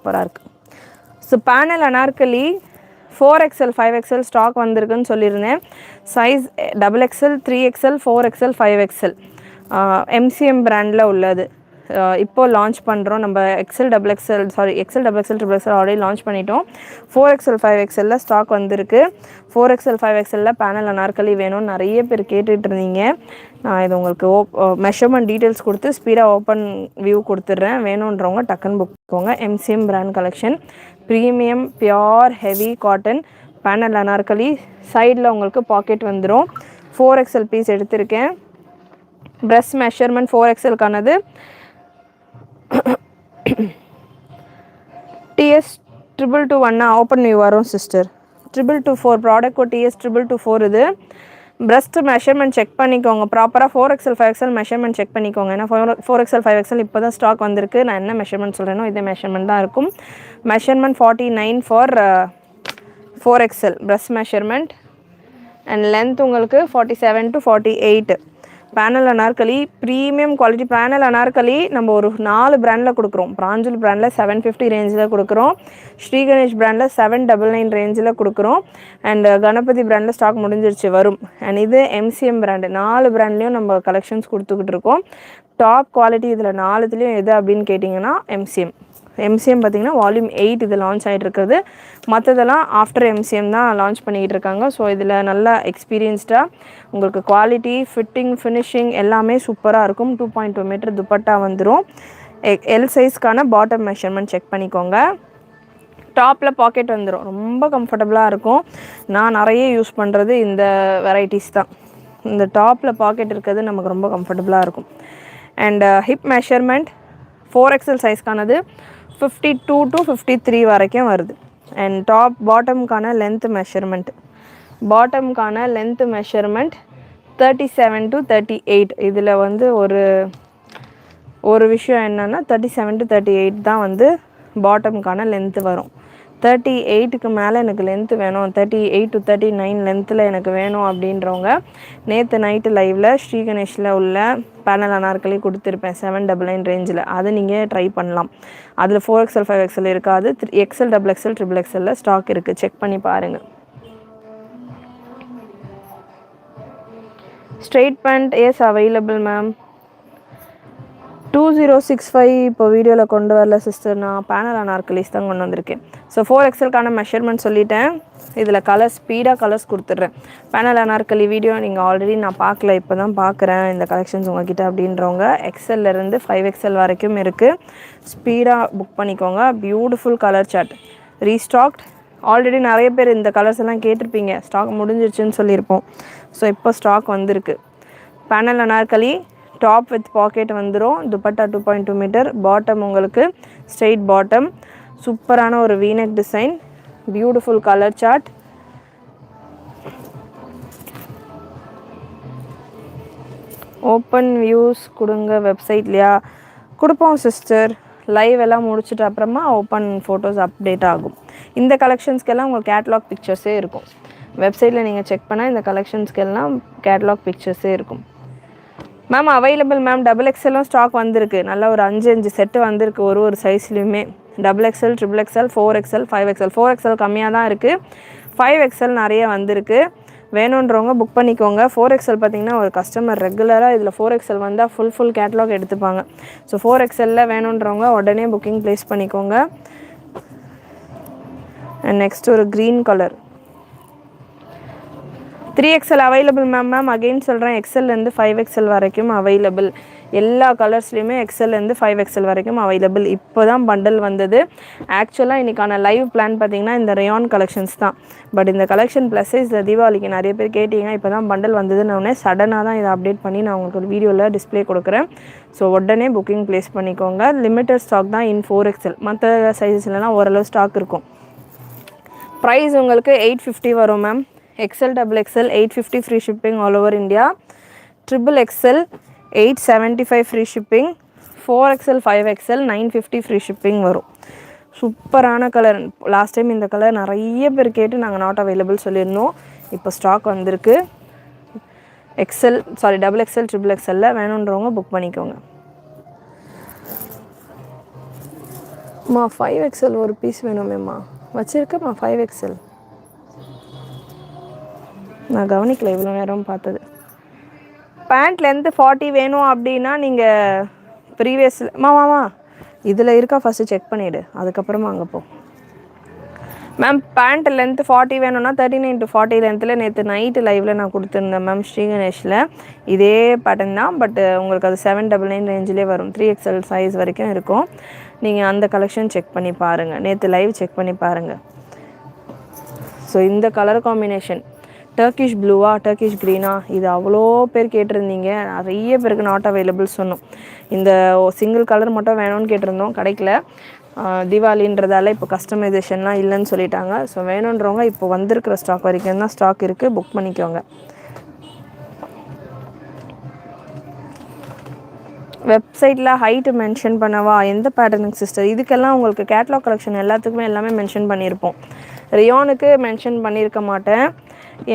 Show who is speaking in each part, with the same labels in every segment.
Speaker 1: சூப்பராக இருக்குது. So panel Anarkali 4XL 5XL stock வந்திருக்குன்னு சொல்லியிருந்தேன். Size XXL 3XL 4XL 5XL MCM பிராண்டில் உள்ளது. இப்போது லான்ச் பண்ணுறோம் நம்ம. XXL XXL ஆல்ரெடி லான்ச் பண்ணிட்டோம். 4XL 5XL ஸ்டாக் வந்திருக்கு. 4XL 5XL பேனல் அனார்கலி வேணும்னு நிறைய பேர் கேட்டுட்டு இருந்தீங்க. நான் இது உங்களுக்கு மெஷர்மெண்ட் டீட்டெயில்ஸ் கொடுத்து ஸ்பீடாக ஓப்பன் வியூ கொடுத்துட்றேன். வேணுன்றவங்க டக்குன்னு புக் பண்ணிக்கோங்க. MCM brand collection, premium pure heavy cotton panel Anarkali. சைடில் உங்களுக்கு பாக்கெட் வந்துடும். 4XL பீஸ் எடுத்திருக்கேன். ப்ரெஸ் மெஷர்மெண்ட் 4XLக்கானது. TS 2221 ஓப்பன் வியூ வரும் சிஸ்டர். 2224 product code TS 2224. இது பிரஸ்ட் மெஷர்மெண்ட் செக் பண்ணிக்கோங்க ப்ராப்பராக. 4XL 5XL மெஷர்மெண்ட் செக் பண்ணிக்கோங்க. ஏன்னா 4XL 5XL இப்போ தான் ஸ்டாக் வந்திருக்கு. நான் என்ன மெஷர்மெண்ட் சொல்கிறேனோ இதே மெஷர்மெண்ட் தான் இருக்கும். Measurement 49 for 4XL breast measurement. And length உங்களுக்கு 47 to 48. Panel Anarkali premium quality panel Anarkali நம்ம ஒரு 4 பிராண்டில் கொடுக்குறோம். பிராஞ்சல் பிராண்டில் 750 ரேஞ்சில் கொடுக்குறோம். ஸ்ரீ கணேஷ் பிராண்டில் 799 ரேஞ்சில் கொடுக்குறோம். அண்ட் கணபதி பிராண்டில் ஸ்டாக் முடிஞ்சிருச்சு வரும். அண்ட் இது MCM பிராண்டு. 4 பிராண்ட்லேயும் நம்ம கலெக்ஷன்ஸ் கொடுத்துக்கிட்டு இருக்கோம். டாப் குவாலிட்டி இதில் 4துலேயும் எது அப்படின்னு கேட்டிங்கன்னா MCM பார்த்திங்கன்னா வால்யூம் 8 இது லான்ச் ஆகிட்டு இருக்குது. மற்றதெல்லாம் ஆஃப்டர் MCM தான் லான்ச் பண்ணிக்கிட்டு இருக்காங்க. ஸோ இதில் நல்லா எக்ஸ்பீரியன்ஸ்டாக உங்களுக்கு குவாலிட்டி ஃபிட்டிங் ஃபினிஷிங் எல்லாமே சூப்பராக இருக்கும். 2.2 மீட்டர் துப்பட்டா வந்துடும். L சைஸ்க்கான பாட்டம் மெஷர்மெண்ட் செக் பண்ணிக்கோங்க. டாப்பில் பாக்கெட் வந்துடும். ரொம்ப கம்ஃபர்டபுளாக இருக்கும். நான் நிறைய யூஸ் பண்ணுறது இந்த வெரைட்டிஸ் தான். இந்த டாப்பில் பாக்கெட் இருக்கிறது நமக்கு ரொம்ப கம்ஃபர்டபுளாக இருக்கும். அண்ட் ஹிப் மெஷர்மெண்ட் 4XL சைஸ்க்கானது 52 to 53 வரைக்கும் வருது. அண்ட் பாட்டமுக்கான லென்த் மெஷர்மெண்ட் 37 to 38. இதில் வந்து ஒரு விஷயம் என்னென்னா 37 to 38 தான் வந்து பாட்டமுக்கான லென்த்து வரும். 38க்கு மேலே எனக்கு லென்த்து வேணும், 38 to 39 லென்த்தில் எனக்கு வேணும் அப்படின்றவங்க நேற்று நைட்டு லைவில் ஸ்ரீ கணேஷில் உள்ள பேனல் அனார்கலி கொடுத்துருப்பேன் 799 ரேஞ்சில். அதை நீங்கள் ட்ரை பண்ணலாம். அதில் 4XL 5XL இருக்காது. XL XXL XXL ஸ்டாக் இருக்குது. செக் பண்ணி பாருங்கள். Straight pant is available ma'am. 2065 இப்போ வீடியோவில் கொண்டு வரல சிஸ்டர். நான் பேனல் அனார்கலிஸ் தான் கொண்டு வந்திருக்கேன். ஸோ 4XLக்கான மெஷர்மெண்ட் சொல்லிட்டேன். இதில் ஸ்பீடாக கலர்ஸ் கொடுத்துட்றேன். பேனல் அனார்கலி வீடியோ நீங்கள் ஆல்ரெடி நான் பார்க்கல, இப்போ தான் பார்க்குறேன் இந்த கலெக்ஷன்ஸ் உங்ககிட்ட அப்படின்றவங்க XLலேருந்து 5XL வரைக்கும் இருக்குது. ஸ்பீடாக புக் பண்ணிக்கோங்க. Beautiful colour chart restocked. Already நிறைய பேர் இந்த கலர்ஸ் எல்லாம் கேட்டிருப்பீங்க. ஸ்டாக் முடிஞ்சிருச்சுன்னு சொல்லியிருப்போம். ஸோ இப்போ ஸ்டாக் வந்திருக்கு. Panel Anarkali top with pocket வந்துடும். துப்பட்டா 2.2 மீட்டர். பாட்டம் உங்களுக்கு ஸ்ட்ரெயிட் பாட்டம். சூப்பரான ஒரு V neck design. Beautiful colour chart. Open views கொடுங்க வெப்சைட்லையா? கொடுப்போம் சிஸ்டர். லைவ் எல்லாம் முடிச்சுட்டு அப்புறமா ஓப்பன் ஃபோட்டோஸ் அப்டேட் ஆகும். இந்த கலெக்ஷன்ஸ்க்கெல்லாம் உங்களுக்கு கேட்லாக் பிக்சர்ஸே இருக்கும். வெப்சைட்டில் நீங்கள் செக் பண்ணால் இந்த கலெக்ஷன்ஸ்க்கெல்லாம் கேட்லாக் பிக்சர்ஸே இருக்கும். Ma'am available ma'am. XXL stock வந்திருக்கு. நல்லா ஒரு 5 செட்டு வந்திருக்கு ஒரு சைஸ்லையுமே. XXL XXL 4XL 5XL. 4XL கம்மியாக தான் இருக்குது. 5XL நிறைய வந்திருக்கு. வேணுன்றவங்க புக் பண்ணிக்கோங்க. 4XL பார்த்திங்கன்னா ஒரு கஸ்டமர் ரெகுலராக இதில் 4XL வந்தால் ஃபுல் கேட்லாக் எடுத்துப்பாங்க. ஸோ 4XLல வேணுன்றவங்க உடனே புக்கிங் ப்ளேஸ் பண்ணிக்கோங்க. அண்ட் நெக்ஸ்ட் ஒரு green colour 3XL available ma'am. Again சொல்கிறேன், XLலேருந்து 5XL வரைக்கும் அவைலபிள். எல்லா கலர்ஸ்லையுமே XLலேருந்து 5XL வரைக்கும் அவைலபிள். இப்போ தான் பண்டல் வந்தது. ஆக்சுவலாக இன்றைக்கான லைவ் பிளான் பார்த்திங்கன்னா இந்த ரேயான் கலெக்ஷன்ஸ் தான். பட் இந்த கலெக்ஷன் ப்ளஸ் இந்த தீபாவளிக்கு நிறைய பேர் கேட்டிங்க. இப்போ தான் பண்டல் வந்ததுன்னு உடனே சடனாக தான் இதை அப்டேட் பண்ணி நான் உங்களுக்கு ஒரு வீடியோவில் டிஸ்பிளே கொடுக்குறேன். ஸோ உடனே புக்கிங் ப்ளேஸ் பண்ணிக்கோங்க. லிமிட்டட் ஸ்டாக் தான் இன் 4XL. மற்ற சைஸஸ்லாம் ஓரளவு ஸ்டாக் இருக்கும். ப்ரைஸ் உங்களுக்கு 850 வரும் மேம். XL XXL 850 ஃப்ரீ ஷிப்பிங் all over India. XXL 875 free shipping. 4XL 5XL 950 ஃப்ரீ ஷிப்பிங் வரும். சூப்பரான கலர். லாஸ்ட் டைம் இந்த கலர் நிறைய பேர் கேட்டு நாங்கள் நாட் அவைலபிள் சொல்லியிருந்தோம். இப்போ ஸ்டாக் வந்திருக்கு. XXL XXL வேணுன்றவங்க புக் பண்ணிக்கோங்க. மா 5XL ஒரு பீஸ் வேணுமேம்மா. வச்சுருக்கேம்மா 5XL. நான் கவனிக்கல இவ்வளோ நேரம் பார்த்தது. பேண்ட் லென்த்து 40 வேணும் அப்படின்னா நீங்கள் ப்ரீவியஸில் மாமாமா இதில் இருக்கா ஃபஸ்ட்டு செக் பண்ணிவிடு, அதுக்கப்புறமா அங்கே போ. மேம் பேண்ட் லென்த்து 40 வேணும்னா 39-40 லென்த்தில் நேற்று நைட்டு லைவில் நான் கொடுத்துருந்தேன் மேம் ஸ்ரீகணேஷில். இதே பேட்டர்ன் தான், பட் உங்களுக்கு அது 799 ரேஞ்சிலே வரும். 3XL சைஸ் வரைக்கும் இருக்கும். நீங்கள் அந்த கலெக்ஷன் செக் பண்ணி பாருங்கள், நேற்று லைவ் செக் பண்ணி பாருங்கள். ஸோ இந்த கலர் காம்பினேஷன் டர்க்கிஷ் ப்ளூவா டர்க்கிஷ் க்ரீனா, இது அவ்வளோ பேர் கேட்டிருந்தீங்க. நிறைய பேருக்கு நாட் அவைலபிள் சொன்னோம். இந்த சிங்கிள் கலர் மட்டும் வேணும்னு கேட்டிருந்தோம், கிடைக்கல. தீபாவளின்றதால இப்போ கஸ்டமைசேஷன்லாம் இல்லைன்னு சொல்லிட்டாங்க. ஸோ வேணுன்றவங்க இப்போ வந்திருக்கிற ஸ்டாக் வரைக்கும் தான் ஸ்டாக் இருக்குது, புக் பண்ணிக்கோங்க. வெப்சைட்டில் ஹைட்டு மென்ஷன் பண்ணவா? எந்த பேட்டர்னுக்கு சிஸ்டர்? இதுக்கெல்லாம் உங்களுக்கு கேட்லாக் கலெக்ஷன் எல்லாத்துக்குமே எல்லாமே மென்ஷன் பண்ணியிருப்போம். ரியானுக்கு மென்ஷன் பண்ணியிருக்க மாட்டேன்,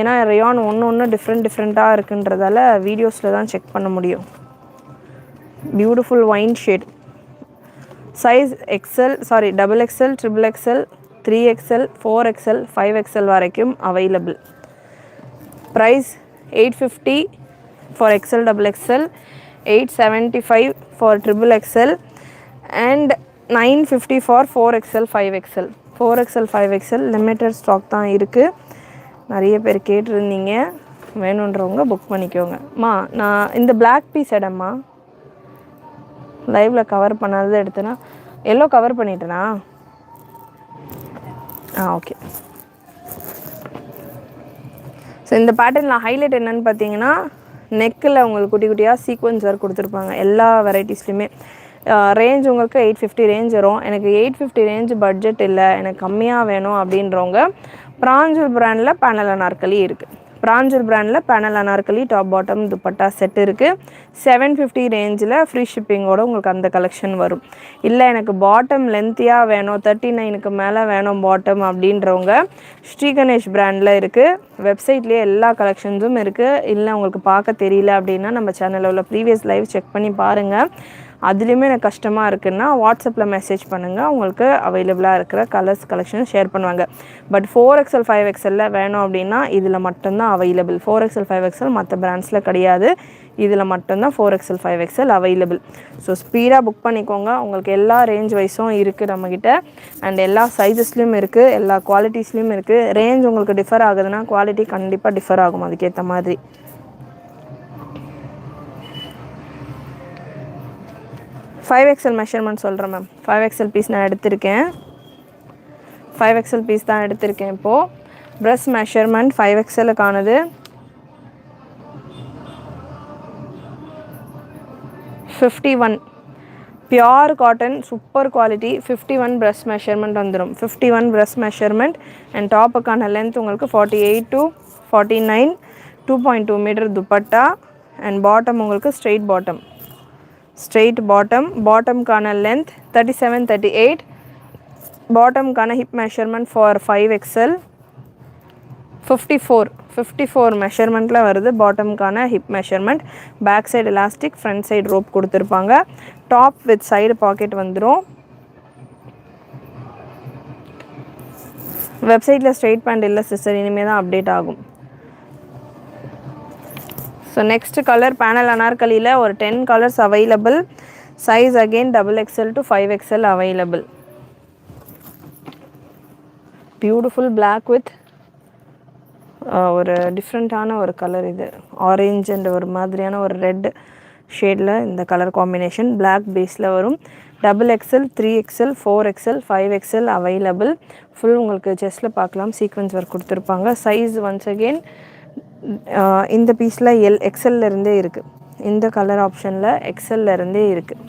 Speaker 1: ஏன்னா ரியான் ஒன்று டிஃப்ரெண்ட்டாக இருக்குன்றதால வீடியோஸில் தான் செக் பண்ண முடியும். Beautiful wine shade, size XL, XXL, XXL, 3XL, 4XL, 5XL வரைக்கும் available. Price 850 for XL, XXL, 875 for XXL and 950 for 4XL, 5XL. 4XL, 5XL limited stock தான் இருக்குது. நிறைய பேர் கேட்டிருந்தீங்க, வேணுன்றவங்க புக் பண்ணிக்கோங்க. நான் இந்த பிளாக் பீஸ் இடம்மா லைவில் கவர் பண்ணாதது எடுத்தேன்னா எல்லோ கவர் பண்ணிட்டேனா? ஓகே. ஸோ இந்த பேட்டர்னில் ஹைலைட் என்னென்னு பார்த்தீங்கன்னா, நெக்கில் உங்களுக்கு குட்டி குட்டியாக சீக்வன்ஸ் ஒர்க் கொடுத்துருப்பாங்க எல்லா வெரைட்டிஸ்லையுமே. ரேஞ்ச் உங்களுக்கு 850 ரேஞ்ச் வரும். எனக்கு 850 ரேஞ்ச் பட்ஜெட் இல்லை, எனக்கு கம்மியாக வேணும் அப்படின்றவங்க பிராஞ்சூர் பிராண்டில் பேனல் அனார்கலி இருக்குது. பிராஞ்சூர் பிராண்டில் panel Anarkali top bottom dupatta set இருக்குது. 750 ரேஞ்சில் ஃப்ரீ ஷிப்பிங்கோடு உங்களுக்கு அந்த கலெக்ஷன் வரும். இல்லை எனக்கு பாட்டம் லென்த்தியாக வேணும், 39க்கு மேலே வேணும் பாட்டம் அப்படின்றவங்க ஸ்ரீகணேஷ் பிராண்டில் இருக்குது. வெப்சைட்லேயே எல்லா கலெக்ஷன்ஸும் இருக்குது. இல்லை உங்களுக்கு பார்க்க தெரியல அப்படின்னா நம்ம சேனலில் உள்ள ப்ரீவியஸ் லைவ் செக் பண்ணி பாருங்கள். அதுலேயுமே எனக்கு கஷ்டமாக இருக்குன்னா வாட்ஸ்அப்பில் மெசேஜ் பண்ணுங்கள், உங்களுக்கு அவைலபிளாக இருக்கிற கலர்ஸ் கலெக்ஷன் ஷேர் பண்ணுவாங்க. பட் 4XL, 5XL வேணும் அப்படின்னா இதில் மட்டும்தான் அவைலபிள். 4XL, 5XL மற்ற பிராண்ட்ஸில் கிடையாது, இதில் மட்டும்தான் 4XL, 5XL அவைலபிள். ஸோ ஸ்பீடாக புக் பண்ணிக்கோங்க. உங்களுக்கு எல்லா ரேஞ்ச் வைஸும் இருக்குது நம்மக்கிட்ட, அண்ட் எல்லா சைஸஸ்லேயும் இருக்குது, எல்லா குவாலிட்டிஸ்லேயும் இருக்குது. ரேஞ்ச் உங்களுக்கு டிஃபர் ஆகுதுன்னா குவாலிட்டி கண்டிப்பாக டிஃபர் ஆகும் அதுக்கேற்ற மாதிரி. 5XL மெஷர்மெண்ட் சொல்கிறேன் மேம். 5XL பீஸ் நான் எடுத்திருக்கேன், 5XL பீஸ் தான் எடுத்திருக்கேன். இப்போது ப்ரெஸ் மெஷர்மெண்ட் 5XLக்கானது 51 pure cotton super quality. 51 breast measurement வந்துடும். 51 ப்ரெஸ் மெஷர்மெண்ட் அண்ட் டாப்புக்கான லென்த் உங்களுக்கு 48 to 49, 2.2 metre dupatta and bottom உங்களுக்கு ஸ்ட்ரெயிட் பாட்டம். பாட்டம்கான லென்த் 37, 38. பாட்டம்கான ஹிப் மெஷர்மெண்ட் ஃபார் 5XL 54 மெஷர்மெண்ட்டில் வருது. பாட்டம்கான hip measurement. Back side elastic, front side rope கொடுத்துருப்பாங்க. டாப் வித் சைடு பாக்கெட் வந்துடும். வெப்சைட்டில் ஸ்ட்ரெயிட் பேண்ட் இல்லை சிஸ்டர், இனிமேல் தான் அப்டேட் ஆகும். ஸோ நெக்ஸ்ட் கலர் பேனல் அனார்கலியில் ஒரு 10 colours available. Size again XXL to 5XL available. Beautiful black with ஒரு டிஃப்ரெண்ட்டான ஒரு கலர், இது ஆரேஞ்ச் அண்ட் ஒரு மாதிரியான ஒரு ரெட் ஷேடில் இந்த கலர் காம்பினேஷன் பிளாக் பேஸில் வரும். XXL, 3XL, 4XL, 5XL available. Full உங்களுக்கு செஸ்ட்டில் பார்க்கலாம், சீக்வன்ஸ் ஒர்க் கொடுத்துருப்பாங்க. சைஸ் ஒன்ஸ் அகெயின் இந்த பீஸில் XLலேருந்தே இருக்குது. இந்த கலர் ஆப்ஷனில் XLலேருந்தே இருக்குது.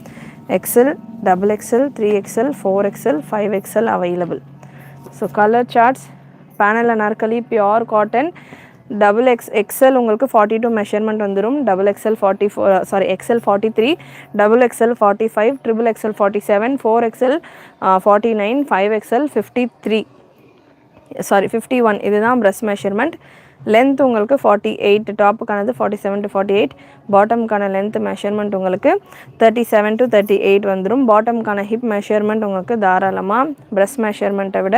Speaker 1: XL, XXL, 3XL, 4XL, 5XL available. So colour charts panel anarkali pure cotton XL உங்களுக்கு 42 மெஷர்மெண்ட் வந்துடும். XXL 44, XL 43, XXL 45, XXL 47, 4XL 49, 5XL 51. இதுதான் ப்ரெஸ் மெஷர்மெண்ட். லென்த் உங்களுக்கு 48, டாப்புக்கானது 47 to 48, பாட்டம்க்கான லென்த் மெஷர்மெண்ட் உங்களுக்கு 37 to 38 வந்துடும். பாட்டம்க்கான ஹிப் மெஷர்மெண்ட் உங்களுக்கு தாராளமாக ப்ரெஸ்ட் மெஷர்மெண்ட்டை விட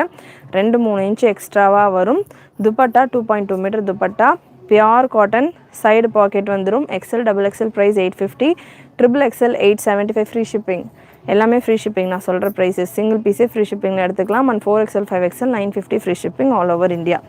Speaker 1: 2-3 இன்ச் எக்ஸ்ட்ராவாக வரும். Dupatta 2.2 metre dupatta, pure cotton, side pocket வந்துடும். XL XXL price 850, XXL 875 free shipping. எல்லாமே ஃப்ரீ ஷிப்பிங். நான் சொல்கிற ப்ரைஸஸ் சிங்கிள் பீஸே ஃப்ரீ ஷிப்பிங்கில் எடுத்துக்கலாம். அண்ட் 4XL 5XL 950 ஃப்ரீ ஷிப்பிங் ஆல் ஓவர் இந்தியா.